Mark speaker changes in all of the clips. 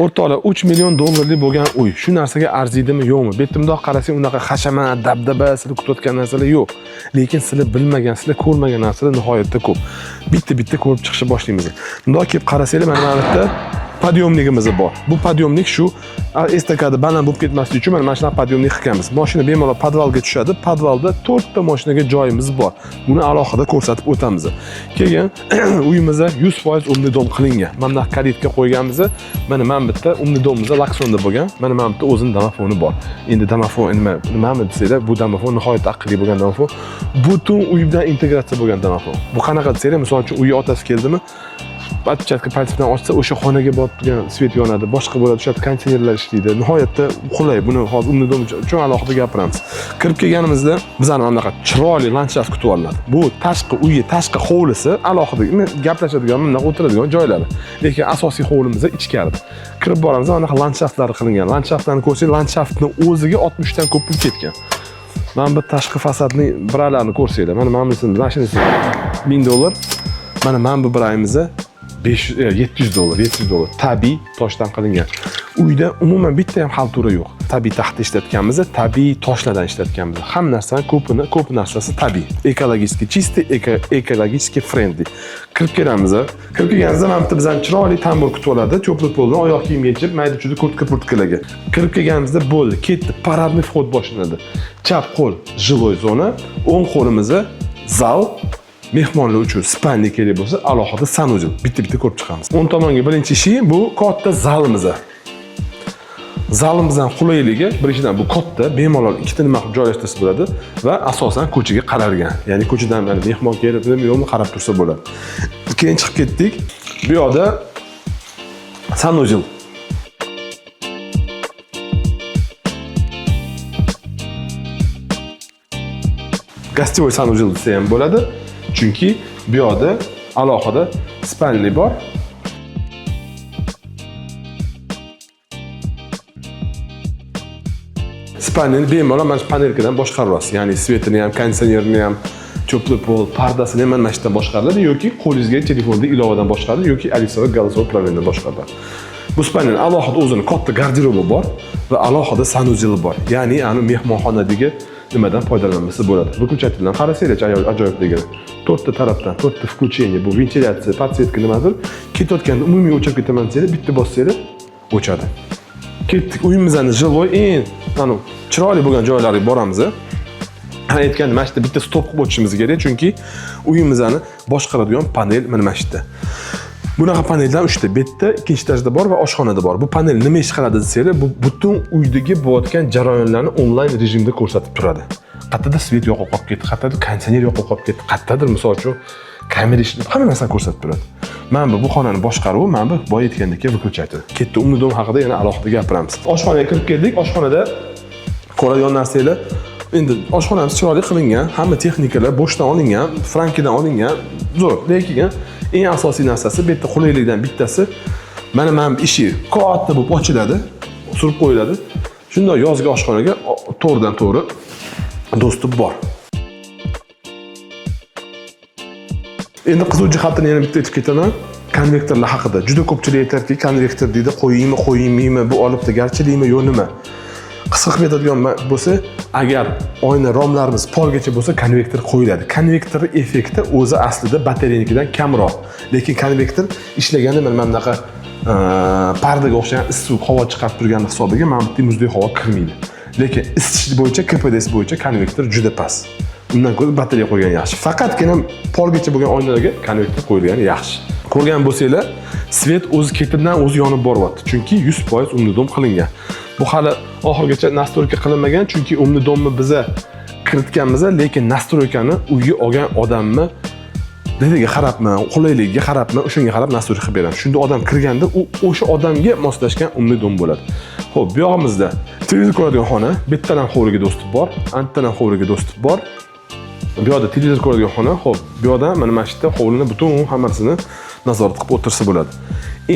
Speaker 1: O'rtoqlar, 3 million dollarlik bo'lgan uy. Shu narsaga arziydimi, yo'qmi? Betimdoq qarasang, unaqa hashamat, dabdaba, sizlar kutayotgan narsalar yo'q. Lekin sizlar bilmagan, sizlar ko'rmagan narsalar nihoyatda ko'p. Bitta ko'rib chiqishni boshlaymiz. Bundoq kelib qarasanglar, mana bu yerda podyomligimiz bor. Bu podyomlik shu estakada baland bo'lib ketmaslik uchun mana shunaqa podyomlik qilganmiz. Mashina bemalol podvalga tushadi. Podvalda 4 ta mashinaga joyimiz bor. Buni alohida ko'rsatib o'tamiz. Keyin uyimizda 100% umnidom qilingan. Mana bu kalitka qo'yganmiz. Mana bitta umnidomimizda laksonda bo'lgan. Mana bitta o'zining domofoni bor. Endi domofon nima desanglar, bu domofon nihoyat aqlli bo'lgan domofon. Butun uy bilan integratsiya bo'lgan domofon. Bu qanaqa desanglar, masalan, uyga otasi keldimi? Batchatka palsidan ochsa, o'sha xonaga borib turgan svet yonadi, boshqa bo'ladi, o'sha konditsionerlar ishlaydi. Nihoyatda qulay. Buni hozir umnidom uchun alohida gapiramiz. Kirib kelganimizda bizani mana bunaqa chiroyli landshaft kutib olinadi. Bu tashqi uyi, tashqi hovlisi alohida gaplashadigan, bunday o'tiradigan joylari. Lekin asosiy hovlimiz ichkarida. Kirib boramiz, mana bunaqa landshaftlar qilingan. Landshaftlarni ko'rsangiz, landshaftni o'ziga 60 dan ko'p pul ketgan. Mana bu tashqi fasadning biralarini ko'rsanglar, mana bunisini mashinasi $1000. Mana bu birayimizda 700 dollar tabiiy toshdan qilingan. Uyda umuman bitta ham xaltura yo'q. Tabiiy taxt ishlatganmiz, tabiiy toshlardan ishlatganmiz. Hamma narsaning ko'p narsasi tabiiy. Ekologik chisti, ekologik friendly. Kirib kelamiz. Kirib kelganimizda mana bitta bizdan chiroyli tambur kutib oladi. Cho'plik bo'ldi, oyoq kiyim yechib, mayda-chuyda kurtka-purtkalarga. Kirib kelganimizda bo'ldi, ketdi, paradniy vxod boshlanadi. Chap qo'l жилой zona, o'ng qo'limizni zal, mehmonlar uchun spalni kerak bo'lsa, alohida sanuzil bitta ko'rib chiqamiz. O'ng tomonga birinchi ishi bu katta zalimiz. Zalimizdan qulayligi, birinchidan bu katta, bemalol ikkita nima qilib joylashtirsa bo'ladi va asosan ko'chaga qaralgan. Ya'ni ko'chadan mehmon kelibmi, yo'qmi qarab tursa bo'ladi. Keyin chiqib ketdik. Bu yoqda sanuzil. Gostivoy sanuzil desa ham bo'ladi. Chunki bu yoqda alohida spalni bor. Spalni bemalol mana shu panelkadan boshqarib olasiz. Ya'ni svetini ham, konditsionerini ham, cho'plik pol, pardasini ham mana shu yerdan boshqariladi yoki qo'lingizga telefonda ilovadan boshqariladi yoki Alexa голосовой управлениеdan boshqariladi. Bu spalni alohida o'zining katta garderobi bor va alohida sanuzili bor. Ya'ni ani mehmonxonadagi nimadan foydalanmasa bo'ladi. Выключательdan qarasanglar, ajoyibligini. 4 ta tarafdan 4 ta включение, bu ventilyatsiya, podsetka nimadir. Ketayotganda umumiy o'chirib ketaman desanglar, bitta bossanglar o'chadi. Ketdik, uyimizning жилой eng chiroyli bo'lgan joylariga boramiz. Aytgandim, mana shu bitta stop qilib o'tishimiz kerak, chunki uyimizni boshqaradigan panel mana shu yerda. Bunaqa panellar 3 ta, bitta ikkinchi etajda bor va oshxonada bor. Bu panel nima ish qiladi desanglar, bu butun uydagi bo'layotgan jarayonlarni onlayn rejimda ko'rsatib turadi. Qayerda svet yo'qib qolib ketdi, qayerda konditsioner yo'qib qolib ketdi, qayerdadir misol uchun kamera ishlab hamma narsani ko'rsatib turadi. Mana bu xonani boshqaruvi, mana bu boya aytgandek выключатель. Ketdi, umnidom haqida yana alohida gapiramiz. Oshxonaga kirib keldik. Oshxonada ko'radigan narsalar, endi oshxonamiz chiroyli qilingan, hamma texnikalar boshdan olingan, frankidan olingan, zo'r. Lekin eng asosiy narsasi, bu yerda qulaylikdan bittasi, mana ishi katta bo'lib ochiladi, surib qo'yiladi. Shunday yozgi oshxonaga to'g'ridan to'g'ri dostуп bor. Endi qiziq jihatini yana bitta aytib ketaman. Konvektorlar haqida. Juda ko'pchilik aytadiki, konvektor deydi, qo'yingmi, bu olibda garchilikmi, yo nima. Qisqa qilib aytadigan bo'lsa, agar oyna romlarimiz polgacha bo'lsa, konvektor qo'yiladi. Konvektor effekti o'zi aslida batareyanikidan kamroq. Lekin konvektor ishlaganda mana bunaqa pardaga o'xshagan issiq havo chiqarib turgan hisobiga mana bu muzday havo kirmaydi. Lekin isitish bo'yicha, KPDS bo'yicha konvektor juda past. Undan ko'ra batareya qo'ygan yaxshi. Faqatgina polgacha bo'lgan oynalarga konvektor qo'yilgani yaxshi. Ko'rgan bo'lsanglar, svet o'zi ketidan o'zi yonib boryapti. Chunki 100% umnidom qilingan. Bu hali oxirgacha nastroyka qilinmagan, chunki umnidomni biza kiritganmiz, lekin nastroykani uyga olgan odamni dediga qarabmi, qulayligiga qarabmi, o'shanga qarab nastroyka qilib beramiz. Shunda odam kirganda u o'sha odamga moslashgan umnidom bo'ladi. Xo'p, bu yog'imizda televizor ko'radigan xona, bittadan hovliga do'stib bor, antadan hovliga do'stib bor. Bu yoqda televizor ko'radigan xona, xo'p, bu yoqda mana shu yerda hovlini butun hammasini nazorat qilib o'tirsa bo'ladi.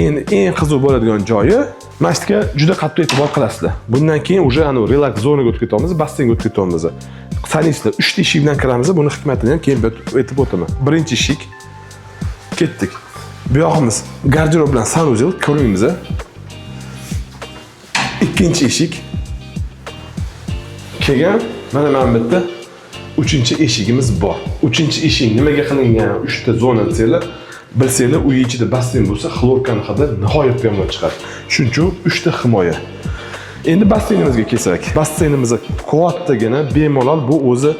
Speaker 1: Eng qiziq bo'ladigan joyi, mana shu yerga juda qattiq e'tibor qilasizlar. Bundan keyin уже relax zonaga o'tib ketamiz, basseynga o'tib ketamiz. Sanaysizlar, 3 ta eshik bilan kiramiz, buni hikmatini ham keyin aytib o'taman. Birinchi eshik ketdik. Bu yog'imiz garderob bilan sanuzil ko'ramiz. ikkinchi eshik kelgan. Mana bu yerda uchinchi eshigimiz bor. Uchinchi eshik nimaga qilingan? 3 ta zona desanglar, bilsanglar uy ichida basseyn bo'lsa, xlorkani hidi nihoyatda yomon chiqadi. Shuning uchun 3 ta himoya. Endi basseynimizga kelsak, basseynimiz kattagina, bemalol bu o'zi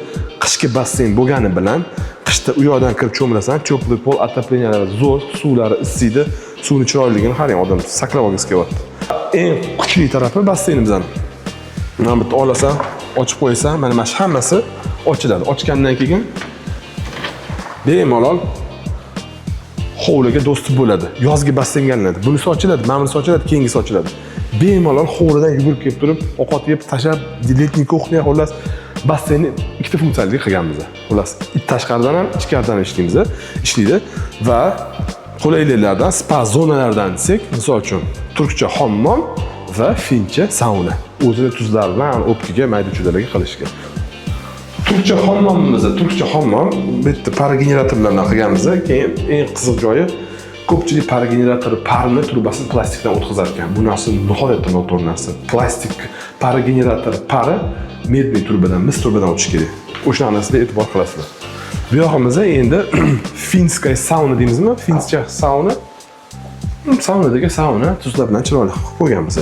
Speaker 1: qishki basseyn bo'lgani bilan qishda u yoqdan kirib cho'milasan, cho'plik pol отопленiyalari zo'r, suvlari isiydi, suvni chiroyligini qarang, odam saqlab olgisi kelyapti. Eng kuchli tarafi basseynimizdan. Mana bu yerda olasan, ochib qo'yasan, mana shu hammasi ochiladi. Ochgandan keyin bemalol hovliga do'sti bo'ladi. Yozgi basseynga aylanadi. Bunisi ochiladi, mana bunisi ochiladi, keyingisi ochiladi. Bemalol hovlidan yugurib kelib turib, ovqat yeb, tashlab, letniy kuxnya, xullas basseynni ikkita funksiyali qilganmiz. Xullas, tashqaridan ham, ichkaridan ham ishlaydi va qulayliklardan, spa zonalaridan desak, misol uchun turkcha hammom va fincha sauna. O'zini tuzlar bilan opkaga, mayda-chudalarga qilishga. Turkcha hammom bu yerda paragenerator bilan qilganmiz. Keyin eng qiziq joyi, ko'pchilik paragenerator parni trubasini plastikdan o'tkazar ekan. Bu narsa nihoyatda noto'g'ri narsa. Plastik paragenerator pari medniy turbadan, mis turbadan o'tishi kerak. O'sha narsasiga e'tibor qilasizlar. Bu yog'imizda endi finskaya sauna deymizmi? Finska sauna. Saunadagi sauna tuzlar bilan chiroyli qilib qo'yganmiz.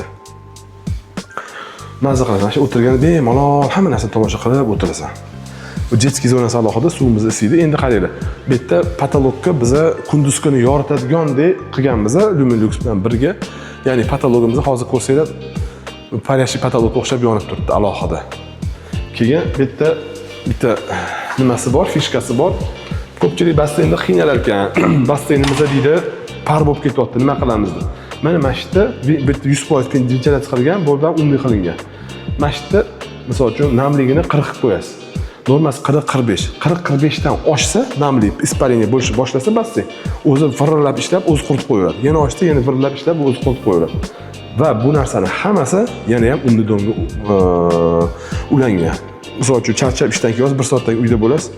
Speaker 1: Mazza qilasiz. Shu o'tirganda bemalol hamma narsani tomosha qilib o'tirasan. Bu jetski zonasi alohida suvimiz isiydi. Endi qaranglar. Bu yerda patologga biza kunduz kuni yoritadigandek qilganmiz, Luminlux bilan birga. Ya'ni patologimizni hozir ko'rsanglar, Paryashi patologga o'xshab yonib turibdi alohida. Keyin bu yerda bitta nimasi bor, fishkasi bor. Ko'pchilik basseynda qiynalar ekan. Basseynimizda deydi, par bo'lib ketyapti, nima qilamiz deb. Mana mashitda bu yerda 100% ventilatsiya qilingan, bu bilan unli qilingan. Mashitda misol uchun namligini 40 qilib qo'yasiz. Normasi 40-45. 40-45 dan oshsa, namlik ispareniya bo'lishni boshlasa basseyn o'zi virillab ishlab, o'zi quritib qo'yaveradi. Yana oshsa, yana virillab ishlab, o'zi quritib qo'yaveradi. Va bu narsani hammasi yana ham unidonga ulangan. Misol uchun charchab ishdan kelasiz, 1 soatdan uyda bo'lasiz.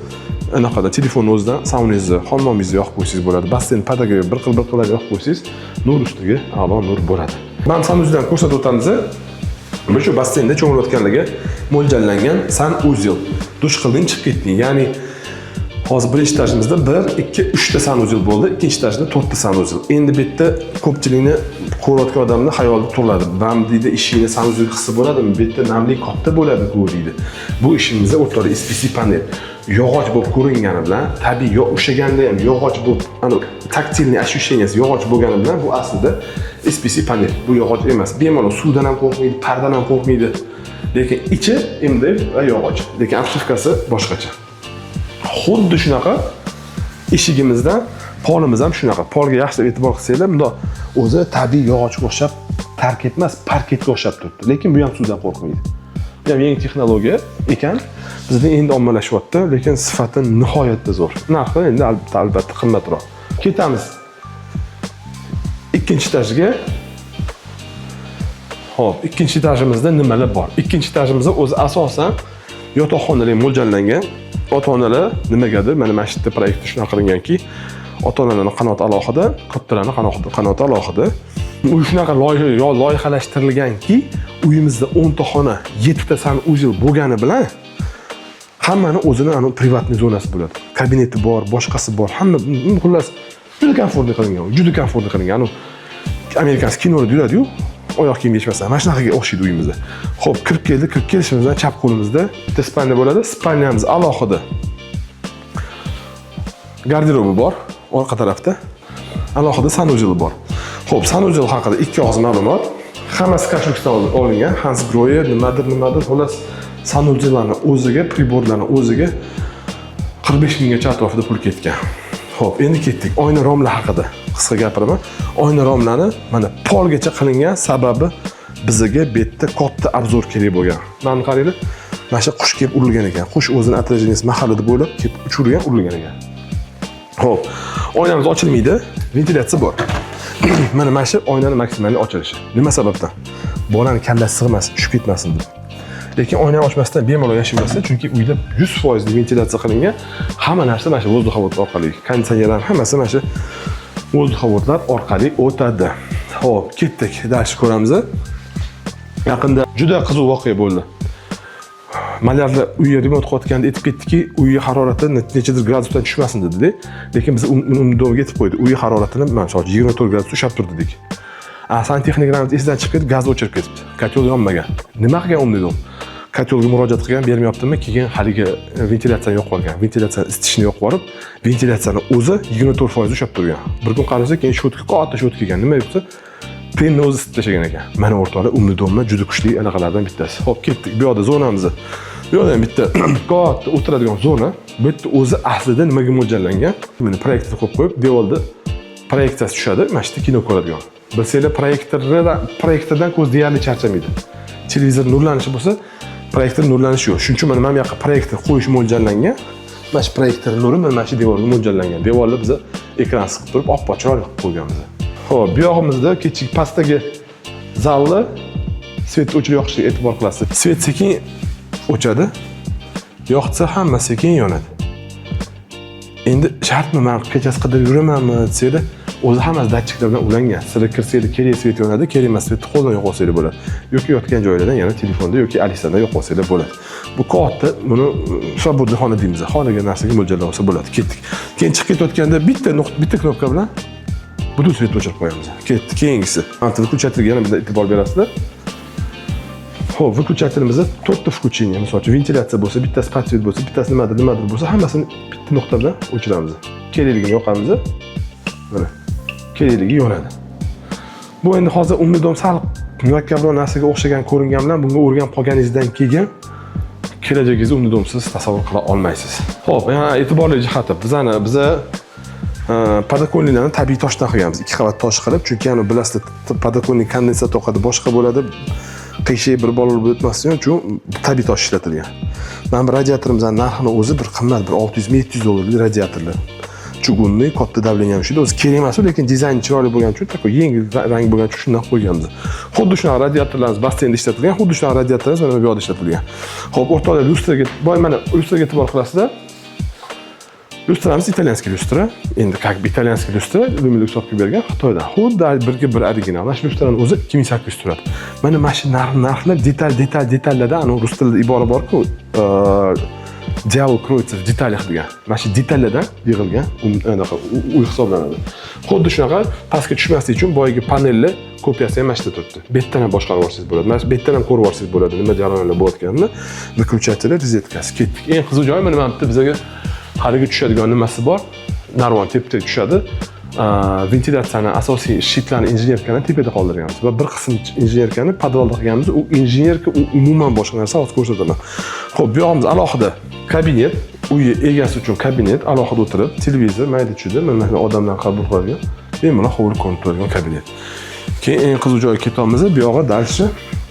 Speaker 1: Anaqada telefonni o'zidan sauningizni, hammomingizni yoqib qo'ysangiz bo'ladi. Basseyn padaga bir xil yoqib qo'ysangiz, nur ustiga a'lo nur bo'ladi. Men sanuzidan ko'rsatib o'tamiz. Bu shu basseynda cho'milayotganlarga mo'ljallangan sanuzel. Dush qilding, chiqib ketding. Ya'ni hozir birinchi etajimizda 1, 2, 3 ta sanuzel bo'ldi, ikkinchi etajda 4 ta sanuzel. Endi bu yerda ko'pchilikni ko'rayotgan odamni xayolida turiladi. Bam deydi, ishingni sanuzel qilsa bo'ladimi? Bu yerda namlik katta bo'ladi-ku deydi. Bu ishimizda o'rtada SPC panel. Yog'och bo'lib ko'ringani bilan, tabiiy o'shaganda ham yog'och bo'lib, taktilniy ощущенияsi yog'och bo'lgani bilan bu aslida SPC panel. Bu yog'och emas. Bemalol suvdan ham qo'rqmaydi, pardan ham qo'rqmaydi. Lekin ichi MDF va yog'och. Lekin obshivkasi boshqacha. Xuddi shunaqa eshigimizdan polimiz ham shunaqa. Polga yaxshilab e'tibor qilsanglar, bunda o'zi tabiiy yog'ochga o'xshab tarkib emas, parketga o'xshab turibdi. Lekin bu ham suvdan qo'rqmaydi. Bu ham yangi texnologiya ekan. Bizda endi ommalashyapti, lekin sifati nihoyatda zo'r. Narxi endi albatta qimmatroq. Ketamiz ikkinchi etajga. Xo'p, ikkinchi etajimizda nimalar bor? Ikkinchi etajimizda o'zi asosan yotoqxonalarga mo'ljallangan. Ota-onalar nimagadir mana masjidda proyektda shunaqa qilinganki, ota-onalarning qanoti alohida, kattalarning qanoti alohida. U shunaqa loyihalashtirilganki, uyimizda 10 ta xona, 7 ta sanuzel bo'lgani bilan hammani o'zini privatniy zonasi bo'ladi. Kabineti bor, boshqasi bor, hamma xullas juda komfortli qilingan, juda komfortli qilingan. Amerikanskiy kinolarda yuradi-yu, oyoq kiyim yechmasdan. Mana shunaqaga o'xshaydi uyimizda. Xo'p, kirib kelishimizdan chap qo'limizda bitta spalnya bo'ladi. Spalnyamiz alohida. Garderobi bor, orqa tarafda. Alohida sanuzeli bor. Xo'p, sanuzel haqida ikki og'iz ma'lumot. Hammasi kashlikdan olingan. Hans Grohe nimadir, xullas sanuzellarning o'ziga, priborlarning o'ziga 45 minggacha atrofida pul ketgan. Xo'p, endi ketdik. Oyna romlar haqida qisqa gapiraman. Oyna romlarni mana polgacha qilingan sababi bizga bu yerda katta obzor kerak bo'lgan. Mana qaranglar, mana shu qush kelib urilgan ekan. Qush o'zini отражениесі mahallida bo'lib kelib uchirgan, urilgan ekan. Xo'p, oynamiz ochilmaydi, ventilyatsiya bor. Mana shu oynani maksimal ochilishi. Nima sababdan? Bolani kallasi sig'mas, tushib ketmasin deb. Lekin oynani ochmasdan bemalol yashayversa, chunki uyda 100% ventilyatsiya qilingan, hamma narsa mana shu vozdux-havod orqali, konditsionerlar hammasi mana shu vozdux-havodlar orqali o'tadi. Xo'p, ketdik, dars ko'ramiz. Yaqinda juda qiziq voqea bo'ldi. Malyarlar uyga remont qilayotganda aytib ketdiki, uy harorati nechadir gradusdan tushmasin dedi. Lekin biz umidga yetib qo'ydik. Uy haroratini masalan 24 gradus ushlab turdi dedik. Santexniklarimiz esidan chiqib ketib, gazni o'chirib ketibdi. Kotel yonmagan. Nima qilgan umdim? Kotelga murojaat qilgan, bermayaptimi? Keyin haligi ventilyatsiyani yo'q qilgan. Ventilyatsiyani isitishni yo'q qilib, ventilyatsiyani o'zi 24% ushlab turgan. Bir kun qarasa, keyin shotka qatta shotka kelgan. Nima debsa, penni o'zi isitib tashlagan ekan. Mana o'rtoqlar umidimni juda kuchli anaqalardan bittasi. Xo'p, ketdik. Bu yoqda zonamizni. Bu yoqda ham bitta qatta o'tiradigan zona. Bu yerda o'zi aslida nimaga mo'ljallangan? Buni proyektni qo'yib, devorda proyeksiyasi tushadi. Mana shu kino ko'radigan. Bilsanglar, proyektordan ko'z deyarli charchamaydi. Televizor nurlanishi bo'lsa, proyektor nurlanishi yo'q. Shuning uchun mana bu yoqqa proyektor qo'yish mo'ljallangan. Mana shu proyektor nuri mana shu devorga mo'ljallangan. Devorlar biz ekran siqib turib, oppoq chiroyli qilib qo'yganmiz. Xo'p, bu yog'imizda kechik pastdagi zalni svet o'chirib yoqishga e'tibor qilasiz. Svet sekin o'chadi. Yoqsa hamma sekin yonadi. Endi shartmi men kechasi qidirib yuramanmi desanglar, o'zi hammasi datchiklar bilan ulangan. Sira kirsanglar kerak svet yonadi, kerak emas svetni qo'ldan yo'qolsanglar bo'ladi. Yoki yotgan joylardan yana telefonda yoki Alexadan yo'qolsanglar bo'ladi. Bu katta buni svobodniy xona deymiz. Xonaga narsaga mo'ljallab olsa bo'ladi. Ketdik. Keyin chiqib ketayotganda bitta knopka bilan butun svetni o'chirib qo'yamiz. Ketdi. Keyingisi. Выключателga yana bitta e'tibor berasizlar. Xo'p, выключателimizda 4 ta включение, masalan, ventilyatsiya bo'lsa, bittasi patsvet bo'lsa, bittasi nimadir bo'lsa, hammasini bitta nuqta bilan o'chiramiz. Kerakligini yoqamiz. Mana. Kerakligi yonadi. Bu endi hozir umidim sal murakkabroq narsaga o'xshagan ko'ringan bilan bunga o'rganib qolganingizdan keyin kelajagingizni umidimsiz tasavvur qila olmaysiz. Xo'p, yana e'tiborli jihati biz podokонникlarni tabiiy toshdan qilganmiz. 2 qavat tosh qilib, chunki yana bilasizlar, podokонник kondensator qilib boshqa bo'ladi. Qiyshiy bir bolalar bo'lib o'tmasdan uchun tabiiy tosh ishlatilgan. Mana bu radiatorimizning narxini o'zi bir qimmat, bir 600-700 $lik radiatorlar. Chugunli, katta davleniya ishida o'zi kerak emas, lekin dizayni chiroyli bo'lgani uchun, takoy yengil rang bo'lgani uchun shunday qo'yganmiz. Xuddi shunaqa radiatorlarimiz bassenda ishlatilgan, xuddi shunaqa radiatorlarimiz mana bu yoqda ishlatilgan. Xo'p, o'rtoqlar, lustraga, mana lustraga e'tibor qilasizlar. Lustramiz italyanskiy lustra. Endi как бы italyanskiy lustra, Lumilux sotib bergan Xitoydan. Xuddi birga bir original. Mana shu lustraning o'zi 2800 turadi. Mana shu narxlar detallardan, ana rus tilida ibora bor-ku, Diablo Kroytsev detallar degan. Mana shu detallardan yig'ilgan, anaqa uy hisoblanadi. Xuddi shunaqa pastga tushmaslik uchun boyagi panelli kopiyasi ham mana shu yerda turibdi. Bu yerdan ham boshqarib olsangiz bo'ladi. Mana shu yerdan ham ko'rib olsangiz bo'ladi, nima jarayonlar bo'layotganini. Выключатель, rozetkasi ketdik. Eng qiziq joyi mana bu yerda bizga haliga tushadigan nimasi bor. Narvon tepda tushadi. Ventilyatsiyani asosiy shitlarni injenerkani tepada qoldirganmiz va bir qism injenerkani podvalda qilganmiz. U injenerka umuman boshqa narsa, hozir ko'rsataman. Xo'p, bu yog'imiz alohida kabinet, uy egasi uchun kabinet, alohida o'tirib, televizor, mayda-chuyda, mana odamdan qabul qiladigan, bemalol hovli ko'rinib turadigan kabinet. Keyin eng qiziq joyi ketamiz. Bu yog'i dalshi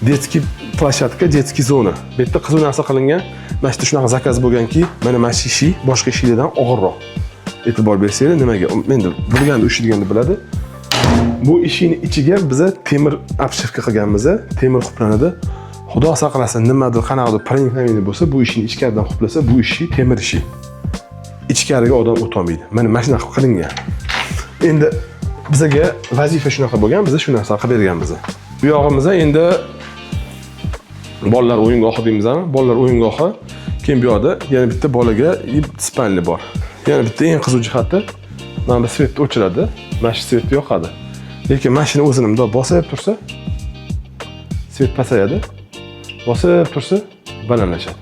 Speaker 1: детский площадка, детский zona. Bu yerda qiziq narsa qilingan. Mana shu shunaqa zakaz bo'lganki, mana shu ishi boshqa ishlardan og'irroq. E'tibor bersanglar, nimaga? Endi bilganda ushlaydiganda biladi. Bu ishning ichiga biz temir обшивка qilganmiz. Temir quplanadi. Xudo saqlasin, nimadir, qanaqadir проникновение bo'lsa, bu ishni ichkaridan quplasa, bu ishi temir ishi. Ichkariga odam o'tolmaydi. Mana shunaqa qilingan. Endi bizga vazifa shunaqa bo'lgan, biz shu narsa qilib berganmiz. Bu yog'imizda endi bolalar o'yingohi deymizmi? Bolalar o'yingohi. Keyin bu yoqda yana bitta bolaga spalni bor. Yana bitta eng qiziq jihati, mana bu svetni o'chiradi, mana shu svet yoqadi. Lekin mashina o'zini bundoq bosib tursa, svet pasayadi. Bosib tursa, balandlashadi.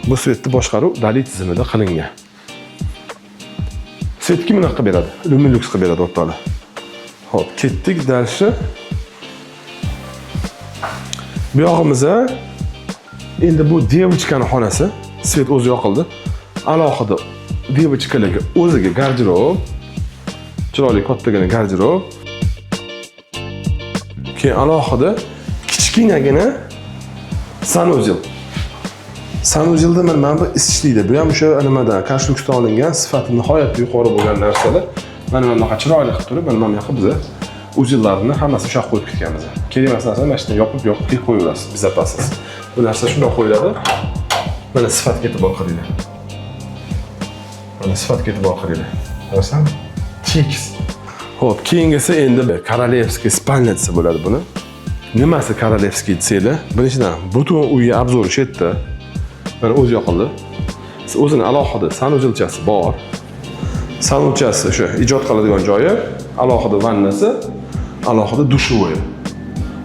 Speaker 1: Bu svetni boshqaruv dali tizimida qilingan. Svet kim qilib beradi? Lumilux qilib beradi o'rtoqlar. Xo'p, ketdik dalshi. Bu yog'imizda endi bu devchkaning xonasi, svet o'zi yoqildi. Alohida devchkalarga o'ziga garderob, chiroyli kattagina garderob. Keyin alohida kichkinagina sanuzel. Sanuzelda mana bu isishlikda, bu ham o'sha nimadan, Kashluxdan olingan, sifati nihoyatda yuqori bo'lgan narsalar. Mana bunaqa chiroyli qilib turib, mana bu yoqqa biz uzellarni hammasi o'sha qo'yib ketganmiz. Kerak emas narsani mana shunday yopib qo'yaverasiz, bezapasiz. Bu narsa shunday qo'yiladi. Mana sifatga e'tibor qilinglar. Mana sifatga e'tibor qilinglar. Qarasam, TX. Xo'p, keyingisi endi Korolevskiy spalniyasi bo'ladi buni. Nimasi Korolevskiy desanglar, birinchidan butun uyga obzor shu yerda. Mana o'zi yoqildi. O'zini alohida sanujelchasi bor. Sanujelchasi o'sha ijod qiladigan joyi, alohida vannasi, alohida dushovoyi.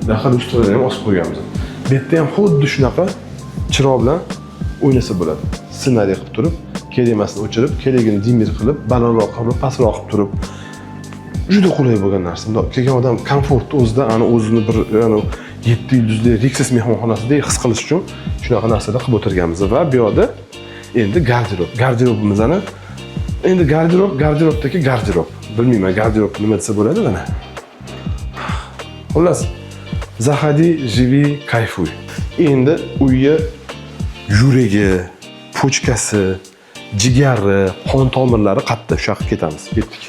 Speaker 1: Daxil ustida ham osib qo'yganmiz. Bu yerda ham xuddi shunaqa chiroq bilan o'ynasa bo'ladi. Ssenariy qilib turib, kerakmasini o'chirib, kerakini dimir qilib, balandroq qilib, pastroq qilib turib. Juda qulay bo'lgan narsa. Kelgan odam komfortni o'zida, o'zini bir 7 yulduzli Rixis mehmonxonasidek his qilish uchun shunaqa narsalar qilib o'tirganmiz va bu yerda endi garderob. Garderobimizni endi garderobdagi garderob. Bilmayman, garderob nima desa bo'ladi mana. Xullas, Zahadi, jivi, kayfuy. Endi uyga yuragi, pochkasi, jigari, qon tomirlari qattiq shu yoqqa ketamiz. Ketdik.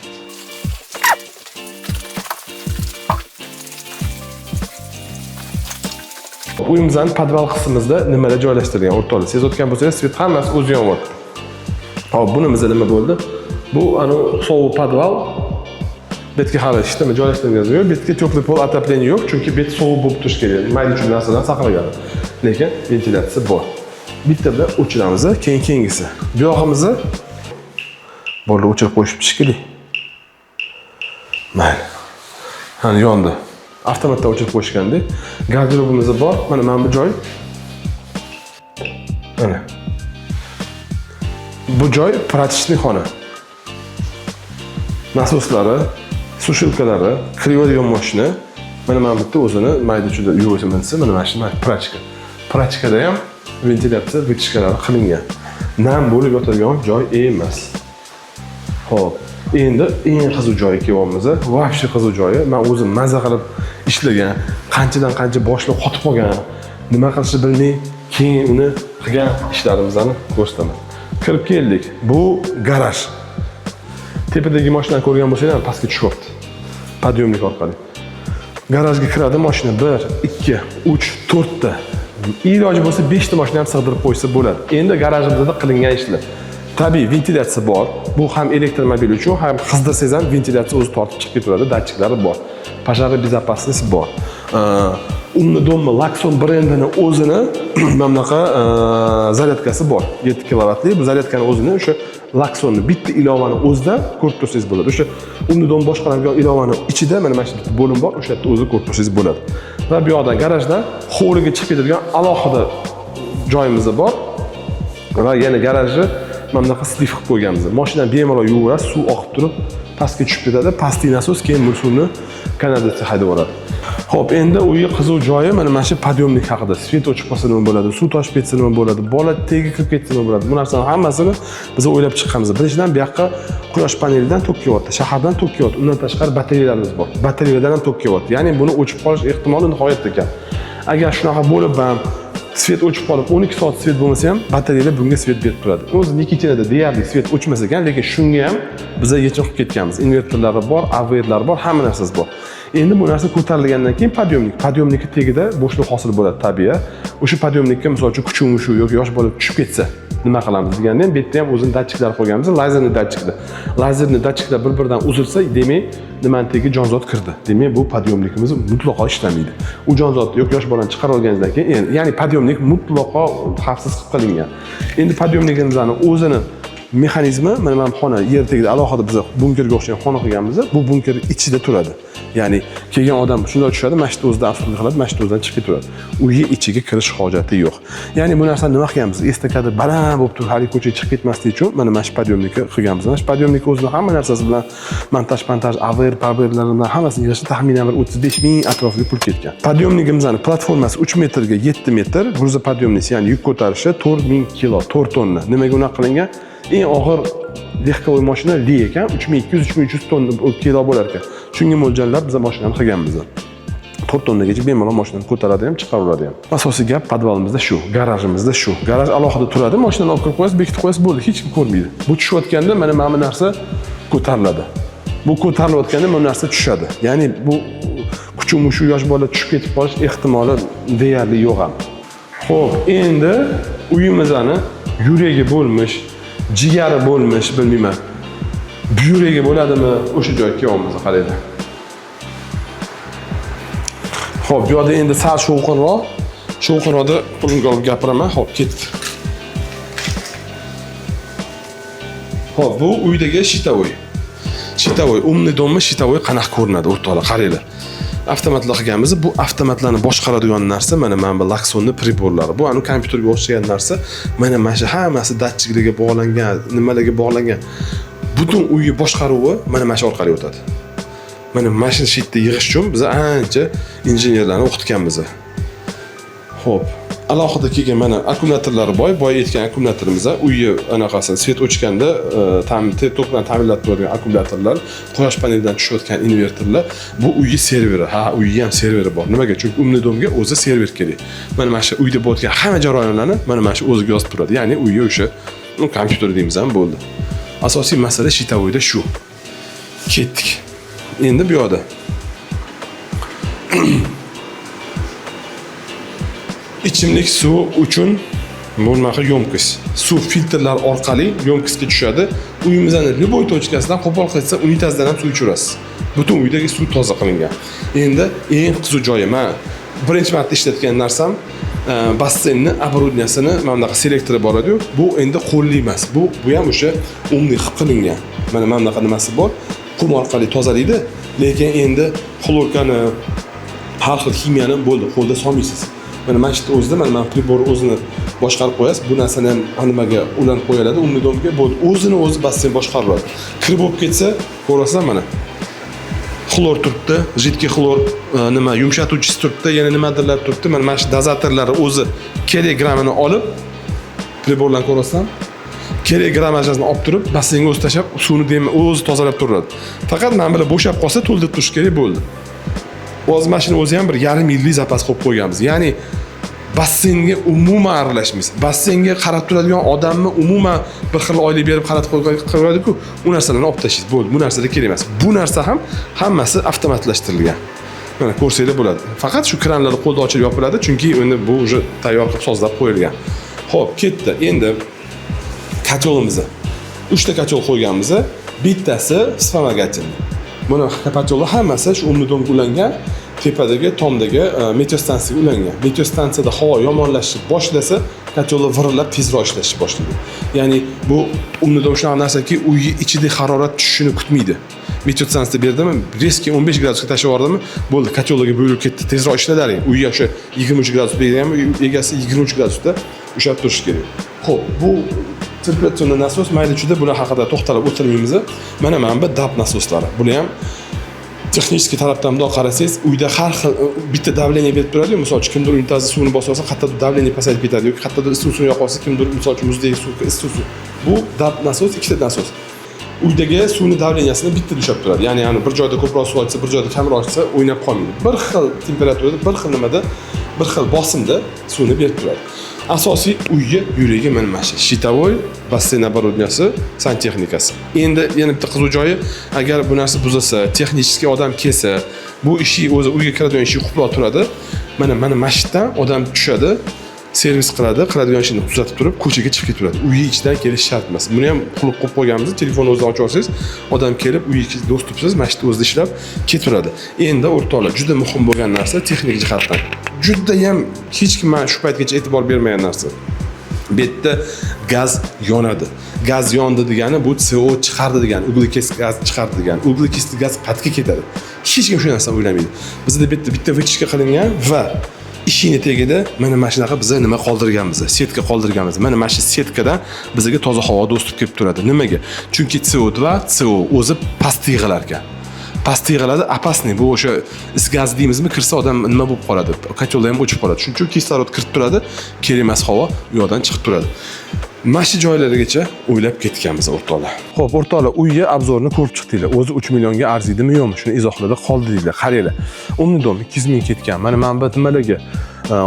Speaker 1: Uyimizning podval qismimizda nimalar joylashtirilgan o'rtoqlar. Siz o'tgan bo'lsangiz, svet hammasi o'zi yonyapti. Hop, bunimizda nima bo'ldi? Bu sovuq podval. Betga hali ishda joylashtirilgan yo'q. Betga teplый pol отопление yo'q, chunki bet sovuq bo'lib turishi kerak. Mayda chun narsalarni saqlagan. Lekin ventilyatsiya bor. Bitta bilan o'chiramiz, keyingisi. Bu yog'imizni borli o'chirib qo'yishib shekilli. Mayli. Hani yondi. Avtomatda o'chirib qo'yishgandek. Garderobimiz bor. Mana bu joy. Mana. Bu joy pratichniy xona. Nasoslari, sushilkalari, kiradigan mashina. Mana bitta o'zini mayda-chuda yuvishimizda mana shu prachka. Prachkada ham ventilyatsiya vытяжкалari qilingan. Nam bo'lib yotadigan joy emas. Xo'p, endi eng qiziq joyga kelyapmiz. Vobshe qiziq joyi. Men o'zim maza qilib ishlagan, qanchadan qancha boshliq qotib qolgan, nima qilishni bilmay, keyin uni qilgan ishlarimizni ko'rsataman. Kirib keldik. Bu garaj. Tepadagi mashinani ko'rgan bo'lsangiz, pastga tushyapti. Podyomnik orqali. Garajga kiradi mashina 1, 2, 3, 4 ta. Iloji bo'lsa 5 ta mashina ham sig'dirib qo'ysa bo'ladi. Endi garajimizda qilingan ishlar. Tabiiy ventilyatsiya bor. Bu ham elektromobil uchun, ham qizdirsangiz ham ventilyatsiya o'zi tortib chiqib ketaveradi, datchiklari bor. Пожарная безопасность bor. Umni Domma Lakson brendini o'zini mamlaqa zaryadkasi bor. 7 kilovatli. Bu zaryadkani o'zini o'sha Laksonni bitta ilovani o'zida ko'rib tursangiz bo'ladi. O'sha Umni Dom boshqaradigan ilovani ichida mana shu bitta bo'lim bor, o'sha yerda o'zi ko'rib tursangiz bo'ladi. Va bu yoqda garajda hovliga chiqib ketadigan alohida joyimiz bor. Va yana garajni mamlaqa stiv qilib qo'yganmiz. Mashina bemalol yuvaveradi, suv oqib turib pastga tushib ketadi. Pastki nasos keyin bu suvni kanalizatsiya haydab yuboradi. Xo'p, endi uyga qiziq joyi mana shu podyomnik haqida. Svet o'chib qolsa nima bo'ladi, suv toshib ketsa nima bo'ladi, bola tegi kirib ketsa nima bo'ladi. Bu narsaning hammasini biz o'ylab chiqqanmiz. Birinchidan bu yoqqa quyosh panelidan tok kelyapti, shahardan tok kelyapti. Undan tashqari batareyalarimiz bor. Batareyadan ham tok kelyapti. Ya'ni buni o'chib qolish ehtimoli nihoyatda kam. Agar shunaqa bo'lib ham svet o'chib qolib 12 soat svet bo'lmasa ham batareyalar bunga svet berib turadi. O'zi Nikitinada deyarli svet o'chmas ekan, lekin shunga ham biz yechim qilib ketganmiz. Invertorlari bor, AVR'lar bor, hamma narsasi bor. Endi bu narsa ko'tarilgandan keyin podyomnikning tagida bo'shliq hosil bo'ladi tabiiy. O'sha podyomnikka misol uchun kuchumi shu yoki yosh bola tushib ketsa, nima qilamiz deganda ham bu yerda ham o'zini datchiklar qo'yganmiz, lazerli datchiklar. Lazerli datchiklar bir-biridan uzilsa, demak, nimani tagi jonzot kirdi. Demak, bu podyomnikimiz mutlaqo ishlamaydi. U jonzot yoki yosh bolani chiqarib olgandan keyin, ya'ni podyomnik mutlaqo xavfsiz qilib qilingan. Endi podyomnikimizning o'zini mexanizmi mana bu xona yer tagida alohida biz bunkerga o'xshagan xona qilganmiz. Bu bunker ichida turadi. Ya'ni kelgan odam shunday tushadi, mashina o'zida asfalt qiladi, mashina o'zidan chiqib ketaveradi. Uyga ichiga kirish hojati yo'q. Ya'ni bu narsani nima qilganmiz? Estakada baland bo'lib turib, hali ko'chaga chiqib ketmaslik uchun mana shu podyomnikni qilganmiz. Mana shu podyomnik o'zini hamma narsasi bilan montaj, AVR, PAVR'laridan hammasini yig'ishda taxminan bir 35 ming atrofiga pul ketgan. Podyomnikimizning platformasi 3 metrga 7 metr, gruza podyomnisi, ya'ni yuk ko'tarishi 4000 kilo, 4 tonna. Nimaga unaqa qilingan? Eng og'ir lehkovoy mashina Li ekan, 3200-3300 tonna kilo bo'lar ekan. Shunga mo'ljallab biz mashinani qilganmiz. 4 tonnagacha bemalol mashinani ko'taradi ham, chiqaraveradi ham. Asosiy gap podvalimizda shu, garajimizda shu. Garaj alohida turadi, mashinani olib kirib qo'yasiz, bekitib qo'yasiz, bo'ldi, hech kim ko'rmaydi. Bu tushayotganda mana bu narsa ko'tariladi. Bu ko'tarilayotganda bu narsa tushadi. Ya'ni bu kuchum shu yosh bola tushib ketib qolish ehtimoli deyarli yo'q ham. Xo'p, endi uyimizni yuragi bo'lmish, jigari bo'lmish, bilmayman. Buyuragi bo'ladimi? O'sha joyga kelyapmiz, qaraydi. Xo'p, bu yerda endi sal shovqinroqda qo'limga olib gapiraman. Xo'p, ketdi. Xo'p, bu uydagi shitavoy. Shitavoy, umni dommi shitavoy qanaqa ko'rinadi o'rtoqlar, qaranglar. Avtomatlar qilganmiz. Bu avtomatlarni boshqaradigan narsa mana bu Laksonni priborlari. Bu anu kompyuterga o'xshagan narsa. Mana shu hammasi datchiklarga bog'langan, nimalarga bog'langan. Butun uyni boshqaruvi mana shu orqali o'tadi. Mana mashina shitni yig'ish uchun biz ancha injenerlarni o'qitganmiz. Xo'p, alohida kelgan mana akkumulyatorlari boy aytgan akkumulyatorimiz, uyni anaqasini svet o'chganda tok bilan ta'minlab turadigan akkumulyatorlar, quyosh panelidan tushayotgan invertorlar, bu uyni serveri. Ha, uyni ham serveri bor. Nimaga? Chunki umli domga o'zi server kerak. Mana shu uyda bo'layotgan hamma jarayonlarni mana shu o'ziga yozib turadi. Ya'ni uyni o'sha kompyuter deymiz ham bo'ldi. Asosiy masala shitavoyda shu. Ketdik. Endi bu yoqda ichimlik suv uchun bo'lmaqi yomkis. Suv filtrlar orqali yomkisga tushadi. Uyimizning любой точкasidan qo'pol qilsa, unitazdan ham suv ichirasiz. Butun uydagi suv toza qilingan. Endi eng qiziq joyi, men birinchi marta ishlatgan narsam basseynni оборудованиясini mana bunaqa selektori bor edi-yu. Bu endi qo'lli emas. Bu ham o'sha umli qilib qilingan. Mana bunaqa nimasi bor. Qum orqali tozalaydi, lekin endi xlorkani, har xil kimiyani bo'ldi, qo'lda solmaysiz. Mana shu o'zida mana pribor o'zini boshqarib qo'yasiz. Bu narsani ham nimaga ulanib qo'yiladi, umidonga bo'ldi. O'zi basseyn boshqariladi. Kirib bo'lib ketsa, ko'rasizlar mana. Xlor turibdi, jiddiy xlor, nima yumshatuvchisi turibdi, yana nimadirlar turibdi. Mana shu dozatorlari o'zi kilogrammini olib priborlarni ko'rasizlar. Kilogrammajasini olib turib, basseynga o'zi tashab, suvni o'zi tozalab turadi. Faqat mana bular bo'shab qolsa, to'ldirib turish kerak bo'ldi. O'z mashina o'zi ham bir yarim yillik zapas qo'yib qo'yganmiz. Ya'ni basseynga umuman aralashmaysiz. Basseynga qarab turadigan odamni umuman bir xil oylik berib qarab qo'yadi-ku, u narsalarni olib tashlaysiz. Bo'ldi, bu narsada kerak emas. Bu narsa ham hammasi avtomatlashtirilgan. Mana ko'rsanglar bo'ladi. Faqat shu kranlar qo'lda ochilib yopiladi, chunki endi bu уже tayyor qilib sozlab qo'yilgan. Xo'p, ketdi. Endi katyolimizni 3 ta katyol qo'yganmiz. Bittasi vспомогательный. Buni katyollar hammasi shu umidonga ulangan, tepadagi tomdagi meteostansiyaga ulangan. Meteostansiyada havo yomonlashib boshlasa, katyollar virillab tezroq ishlashni boshlaydi. Ya'ni bu umidon shunaqa narsaki, uyni ichida harorat tushishini kutmaydi. Meteostansiya berdimi, reski 15 gradusga tashlab yubordimi, bo'ldi, katyollarga bo'yilib ketdi, tezroq ishladaring. Uyga o'sha 23 gradus berganmi, egasi 23 gradusda ushlab turish kerak. Xo'p, bu sirkulyatsion nasos mayli juda bular haqida to'xtalib o'tirmaymiz. Mana bu DAP nasoslari. Bular ham texnik tarafdan bundoq qarasangiz, uyda har xil bitta davleniya berib turadi. Misol uchun kimdir unitazni suvni bosib olsa, qayerdadir davleniya pasayib ketadi yoki qayerdadir issiq suv yoqolsa, kimdir misol uchun muzdagi suv, issiq suv. Bu DAP nasos, ikkita nasos. Uydagi suvni davleniyasini bitta ushlab turadi. Ya'ni bir joyda ko'proq suv ochsa, bir joyda kamroq ochsa, o'ynab qolmaydi. Bir xil temperaturada, bir xil nimada, bir xil bosimda suvni berib turadi. Asosiy uyga yuragi mana shu shitavoy basseyn оборудованияsi, santexnikasi. Endi yana bitta qiziq joyi, agar bu narsa buzilsa, texnik odam kelsa, bu ishi o'zi uyga kiradigan ishi quplab turadi. Mana mashitdan odam tushadi, servis qiladigan ishini tuzatib turib, ko'chaga chiqib ketaveradi. Uy ichidan kelish shart emas. Buni ham qulib qo'yib qo'yganmiz. Telefonni o'zida ochib olsangiz, odam kelib uy ichida dostupsiz, mashina o'zida ishlab ketaveradi. Endi o'rtoqlar, juda muhim bo'lgan narsa texnik jihatdan. Juda ham hech kim shu paytgacha e'tibor bermagan narsa. Bu yerda gaz yonadi. Gaz yondi degani bu CO chiqardi degani, uglekiz gaz chiqardi degani. Uglekiz gaz qayerga ketadi? Hech kim shu narsani o'ylamaydi. Bizda bitta vechka qilingan va ishini tegida mana shunaqa biz nima qoldirganmiz, setka qoldirganmiz. Mana shu setkadan bizga toza havo do'stib kelib turadi. Nimaga? Chunki CO2, CO o'zi past yig'ilar ekan. Past yig'iladi, opasniy. Bu o'sha is gaz deymizmi, kirsa odam nima bo'lib qoladi? Katyolda ham o'chib qoladi. Shuning uchun kislorod kirib turadi, kerak emas havo u yoqdan chiqib turadi. Mana shu joylarigacha o'ylab ketganmiz o'rtoqlar. Xo'p, o'rtoqlar, uyga obzorni ko'rib chiqdinglar. O'zi 3 millionga arziydimi yo'qmi? Shuni izohlarda qoldiringlar. Qaranglar. Umidom 200 ming ketgan. Mana manba nimalarga,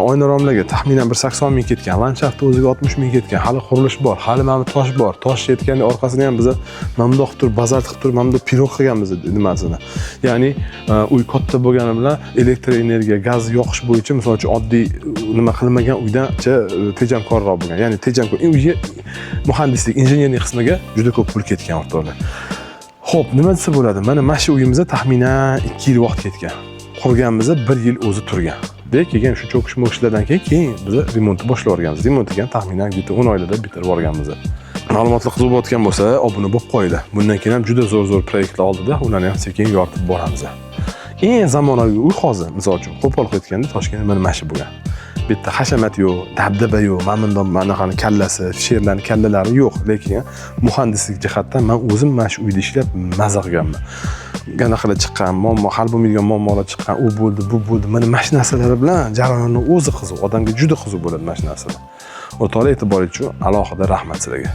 Speaker 1: oynaromlarga taxminan 180 ming ketgan. Landshaftda o'ziga 60 ming ketgan. Hali qurilish bor, hali mana tosh bor. Tosh yetganda orqasini ham biz mamdoq qilib turib, bazalt qilib turib, mamdoq pirog qilganmiz nimasini. Ya'ni uy katta bo'lgani bilan elektr energiya, gaz yoqish bo'yicha misol uchun oddiy nima qilmagan uydancha tejamkorroq bo'lgan. Ya'ni tejamkor uyga muhandislik, injenerlik qismiga juda ko'p pul ketgan o'rtoqlar. Xo'p, nima desa bo'ladi? Mana shu uyimizda taxminan 2 yil vaqt ketgan. qurganmiz 1 yil o'zi turgan. Keyin shuncha o'qish-mo'qishlardan keyin biz remontni boshlab o'rganmiz. Remont degan taxminan bitta 10 oylarda bitirib o'rganmiz. Ma'lumotlar qiziq bo'layotgan bo'lsa, obuna bo'lib qo'ydi. Bundan keyin ham juda zo'r proyektlar oldida, ularni ham sekin yoritib boramiz. Eng zamonaviy uy hozir, misol uchun, qo'pol ketganda Toshkentda mana shu bo'lgan. Bitta hashamat yo'q, dabdaba yo'q, mana bundoq manaqani kallasi, sherlarning kallalari yo'q, lekin muhandislik jihatdan men o'zim mana shu uyda ishlab maza qilganman. Qanaqa chiqqan, muammo hal bo'lmagan muammolar chiqqan, u bo'ldi, bu bo'ldi. Mana shu narsalar bilan jarayonni o'zi qiziq, odamga juda qiziq bo'ladi mana shu narsalar. O'rtoqlar, e'tiboringiz uchun alohida rahmat sizlarga.